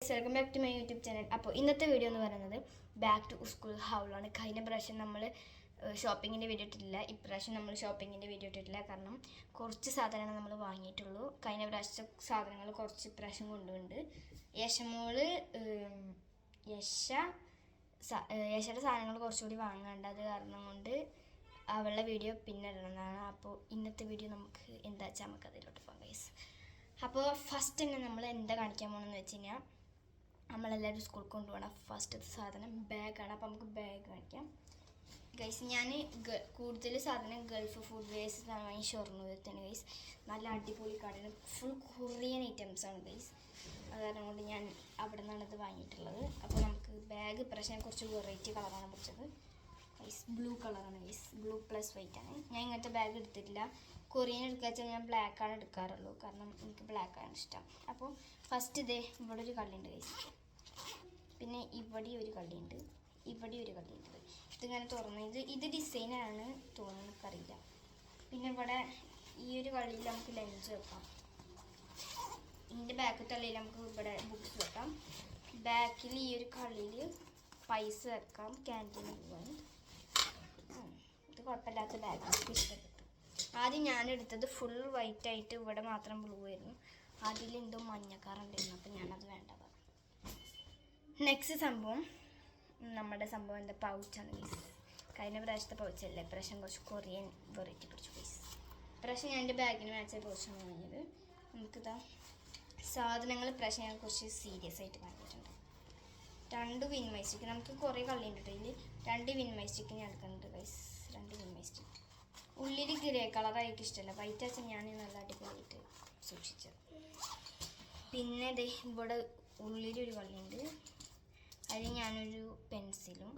Welcome back to my YouTube channel. അപ്പോൾ ഇന്നത്തെ video എന്ന് പറയുന്നത് ബാക്ക് ടു സ്കൂൾ ഹൗളാണ്. കഴിഞ്ഞ പ്രാവശ്യം നമ്മൾ ഷോപ്പിങ്ങിൻ്റെ വീഡിയോ ഇട്ടിട്ടില്ല. ഇപ്രാവശ്യം നമ്മൾ ഷോപ്പിങ്ങിൻ്റെ വീഡിയോ ഇട്ടിട്ടില്ല. കാരണം കുറച്ച് സാധനങ്ങൾ നമ്മൾ വാങ്ങിയിട്ടുള്ളൂ. കഴിഞ്ഞ പ്രാവശ്യത്തെ സാധനങ്ങൾ കുറച്ച് ഇപ്രാവശ്യം കൊണ്ടുപോകുന്നുണ്ട്. യശയുടെ സാധനങ്ങൾ കുറച്ചുകൂടി വാങ്ങാണ്ട്, അത് കാരണം കൊണ്ട് അവളുടെ വീഡിയോ പിന്നെ ഇടുന്നതാണ്. അപ്പോൾ ഇന്നത്തെ വീഡിയോ നമുക്ക് എന്താ വെച്ചാൽ നമുക്ക് അതിലോട്ട് പോകാം ഗൈസ്. അപ്പോൾ ഫസ്റ്റ് തന്നെ നമ്മൾ എന്താ കാണിക്കാൻ പോകണമെന്ന് വെച്ച് കഴിഞ്ഞാൽ, നമ്മളെല്ലാവരും സ്കൂളിൽ കൊണ്ടുപോകണം ഫസ്റ്റത്തെ സാധനം ബാഗാണ്. അപ്പോൾ നമുക്ക് ബാഗ് കാണിക്കാം ഗൈസ്. ഞാൻ കൂടുതൽ സാധനം ഗൾഫ് ഫുഡ് വേസ്റ്റ് വാങ്ങി ഷൊർണൂരത്താണ് ഗൈസ്. നല്ല അടിപൊളി കടയാണ്, ഫുൾ കൊറിയൻ ഐറ്റംസാണ് ഗൈസ്. അത് കാരണം കൊണ്ട് ഞാൻ അവിടെ നിന്നാണ് ഇത് വാങ്ങിയിട്ടുള്ളത്. അപ്പോൾ നമുക്ക് ബാഗ് ഇപ്രാവശ്യം കുറച്ച് വെറൈറ്റി കളറാണ് പിടിച്ചത് ഗൈസ്. ബ്ലൂ കളറാണ് ഗൈസ്, ബ്ലൂ പ്ലസ് വൈറ്റ് ആണ്. ഞാൻ ഇങ്ങനത്തെ ബാഗ് എടുത്തിട്ടില്ല. കൊറിയൻ എടുക്കുക വെച്ചാൽ ഞാൻ ബ്ലാക്കാണ് എടുക്കാറുള്ളൂ, കാരണം എനിക്ക് ബ്ലാക്കാണ് ഇഷ്ടം. അപ്പോൾ ഫസ്റ്റ് ഇതേ ഇവിടെ ഒരു കള്ളിയുണ്ട് ഗൈസ്, പിന്നെ ഇവിടെ ഒരു കള്ളിയുണ്ട്, ഇവിടെ ഒരു കള്ളിയുണ്ട്. ഇതിങ്ങനെ തുറന്ന് ഇത് ഡിസൈനാണ് തോന്നുന്നു, എനിക്കറിയില്ല. പിന്നെ ഇവിടെ ഈ ഒരു കള്ളിയിൽ നമുക്ക് ലഞ്ച് വെക്കാം. ഇതിൻ്റെ ബാക്ക് തള്ളിയിൽ നമുക്ക് ഇവിടെ ബുക്സ് വെക്കാം. ബാക്കിൽ ഈ ഒരു കള്ളിയിൽ പൈസ വെക്കാം, ക്യാൻറ്റീനിൽ പോകാൻ. ഇത് കുഴപ്പമില്ലാത്ത ബാഗാണ്, ഇഷ്ടപ്പെട്ടു. ആദ്യം ഞാൻ എടുത്തത് ഫുൾ വൈറ്റ് ആയിട്ട് ഇവിടെ മാത്രം ബ്ലൂ ആയിരുന്നു. അതിലെന്തോ മഞ്ഞക്കാറുണ്ടായിരുന്നു, അപ്പം ഞാനത് വേണ്ട പറഞ്ഞു. നെക്സ്റ്റ് സംഭവം നമ്മുടെ സംഭവം എന്താ, പൗച്ചാണ് ഗൈസ്. കഴിഞ്ഞ പ്രാവശ്യത്തെ പൗച്ചല്ലേ, ഇപ്രാവശ്യം കുറച്ച് കൊറിയൻ വെറൈറ്റി പിടിച്ചു ഗൈസ്. ഇപ്രാവശ്യം ഞാൻ എൻ്റെ ബാഗിന് മാച്ചായ പൗച്ചാണ് വാങ്ങിയത്. നമുക്കിതാ സാധനങ്ങൾ ഇപ്രാവശ്യം ഞാൻ കുറച്ച് സീരിയസ് ആയിട്ട് വാങ്ങിയിട്ടുണ്ട്. 2 വിൻമൈ സ്റ്റിക്ക്, നമുക്ക് കുറേ കളിയുണ്ട് ഇതിൽ. 2 വിൻമൈ സ്റ്റിക്ക് ഞാൻ എടുക്കുന്നുണ്ട് ഗൈസ്, 2 വിൻമൈ സ്റ്റിക്ക്. ഉള്ളിൽ ഗ്രേ കളറായിട്ട് ഇഷ്ടമല്ല, വൈറ്റ് വെച്ചാൽ ഞാൻ നല്ല അടിപൊളിയായിട്ട് സൂക്ഷിച്ചത്. പിന്നെ ദേ ഇവിടെ ഉള്ളിലൊരു കളിയുണ്ട്, അതിൽ ഞാനൊരു പെൻസിലും,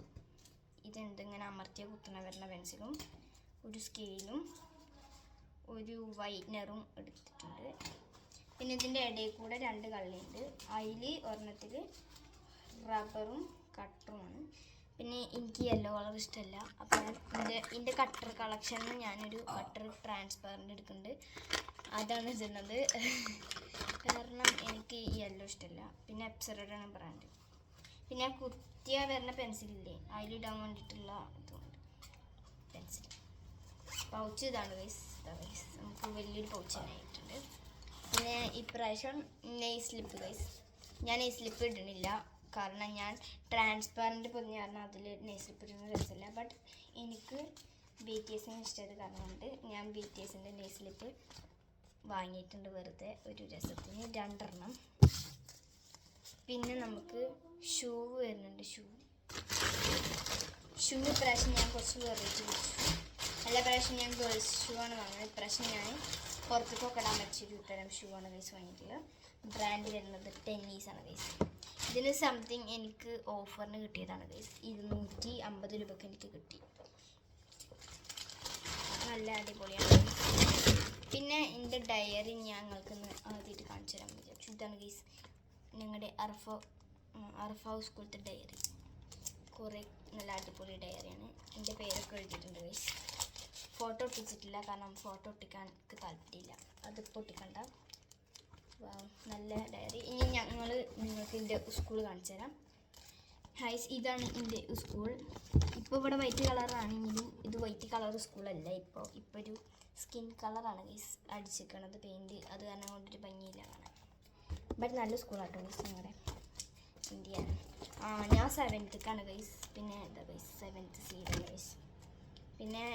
ഇതെന്ത് ഇങ്ങനെ അമർത്തിയ കുത്തണ വരുന്ന പെൻസിലും, ഒരു സ്കെയിലും ഒരു വൈറ്റ്നറും എടുത്തിട്ടുണ്ട്. പിന്നെ ഇതിൻ്റെ ഇടയിൽ കൂടെ 2 കള്ളിയുണ്ട്, അതിൽ ഒരെണ്ണത്തിൽ റബ്ബറും കട്ടറുമാണ്. പിന്നെ എനിക്ക് യെല്ലോ കളർ ഇഷ്ടമല്ല, അപ്പോൾ ഇതിൻ്റെ കട്ടർ കളക്ഷനിൽ ഞാനൊരു കട്ടർ ട്രാൻസ്പെറൻ്റ് എടുക്കുന്നുണ്ട്. അതാണ് ഇടുന്നത്, കാരണം എനിക്ക് യെല്ലോ ഇഷ്ടമല്ല. പിന്നെ എപ്സറോഡാണ് ബ്രാൻഡ്. പിന്നെ കുത്തിയ വരുന്ന പെൻസിലില്ലേ, അതിലിടാൻ വേണ്ടിയിട്ടുള്ള ഇതുകൊണ്ട് പെൻസിൽ. പൗച്ച് ഇതാണ് ഗൈസ്, നമുക്ക് വലിയൊരു പൗച്ച് തന്നെ ആയിട്ടുണ്ട്. പിന്നെ ഇപ്രാവശ്യം നെയ് സ്ലിപ്പ് ഗൈസ്. ഞാൻ നെയ് സ്ലിപ്പ് ഇടണില്ല, കാരണം ഞാൻ ട്രാൻസ്പെറൻറ്റ് പൊതിഞ്ഞ കാരണം അതിൽ നെയ് സ്ലിപ്പ് ഇടുന്ന രസമില്ല. ബട്ട് എനിക്ക് BTSന് ഇഷ്ടമായത് കാരണം കൊണ്ട് ഞാൻ BTSൻ്റെ നെയ് സ്ലിപ്പ് വാങ്ങിയിട്ടുണ്ട്, വെറുതെ ഒരു രസത്തിന് 2 എണ്ണം. പിന്നെ നമുക്ക് ഷൂ വരുന്നുണ്ട്. ഷൂ ഇപ്രാവശ്യം ഞാൻ കുറച്ച് വെറൈറ്റി പിടിച്ചു. എല്ലാ പ്രാവശ്യം ഞാൻ ഗേൾസ് ഷൂ ആണ് വാങ്ങുന്നത്. ഇപ്രാവശ്യം ഞാൻ പുറത്തേക്കൊക്കെ ഇടാൻ പറ്റിയൊരു തരം ഷൂ ആണ് ഗൈസ് വാങ്ങിയിട്ടുള്ളത്. ബ്രാൻഡ് വരുന്നത് ടെന്നീസാണ് ഗൈസ്. ഇതിന് സംതിങ് എനിക്ക് ഓഫറിന് കിട്ടിയതാണ് ഗൈസ്, 250 രൂപയ്ക്ക് എനിക്ക് കിട്ടി. നല്ല അടിപൊളിയാണ്. പിന്നെ എൻ്റെ ഡയറി ഞങ്ങൾക്ക് ആദ്യമായിട്ട് കാണിച്ചു തരാൻ വിചാരിച്ചു. ഇതാണ് ഗൈസ് ഞങ്ങളുടെ അർഫ സ്കൂളത്തെ ഡയറി. കുറേ നല്ല അടിപൊളി ഡയറിയാണ്. എൻ്റെ പേരൊക്കെ എഴുതിയിട്ടുണ്ട് ഗൈസ്. ഫോട്ടോ ഒട്ടിച്ചിട്ടില്ല, കാരണം ഫോട്ടോ ഒട്ടിക്കാൻ എനിക്ക് താല്പര്യമില്ല, അതിപ്പോൾ ഒട്ടിക്കണ്ട. നല്ല ഡയറി. ഇനി നിങ്ങൾക്ക് എൻ്റെ സ്കൂൾ കാണിച്ചു തരാം. ഹൈസ്, ഇതാണ് എൻ്റെ സ്കൂൾ. ഇപ്പോൾ ഇവിടെ വൈറ്റ് കളറാണെങ്കിലും ഇത് വൈറ്റ് കളർ സ്കൂളല്ല, ഇപ്പോൾ ഒരു സ്കിൻ കളറാണ് ഗൈസ് അടിച്ചിരിക്കണത് പെയിൻറ്റ്. അത് കാരണം കൊണ്ടൊരു ഭംഗിയില്ല കാണാൻ. ബട്ട് നല്ല സ്കൂളാട്ടോ ഗൈസ്, ഞങ്ങളുടെ ഇന്ത്യ. ഞാൻ 7th ഗൈസ്. പിന്നെ എന്താ ഗൈസ് 7th സീലാണ് ഗൈസ്. പിന്നെ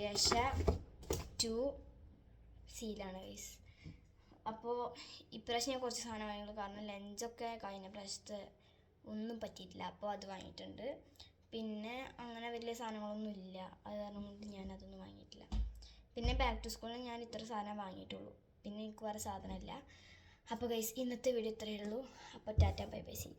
യശ 2 സീലാണ് ഗൈസ്. അപ്പോൾ ഇപ്രാവശ്യം ഞാൻ കുറച്ച് സാധനം വാങ്ങിയുള്ളൂ, കാരണം ലഞ്ചൊക്കെ കഴിഞ്ഞ പ്രാവശ്യത്തെ ഒന്നും പറ്റിയിട്ടില്ല, അപ്പോൾ അത് വാങ്ങിയിട്ടുണ്ട്. പിന്നെ അങ്ങനെ വലിയ സാധനങ്ങളൊന്നും ഇല്ല, അത് കാരണം കൊണ്ട് ഞാനതൊന്നും വാങ്ങിയിട്ടില്ല. പിന്നെ ബാക്ക് ടു സ്കൂളിൽ ഞാൻ ഇത്ര സാധനം വാങ്ങിയിട്ടുള്ളൂ, പിന്നെ എനിക്ക് വേറെ സാധനമില്ല. അപ്പോൾ ഗൈസ് ഇന്നത്തെ വീഡിയോ ഇത്രയേ ഉള്ളൂ. അപ്പോൾ ടാറ്റ ബൈ ബൈ, സീ.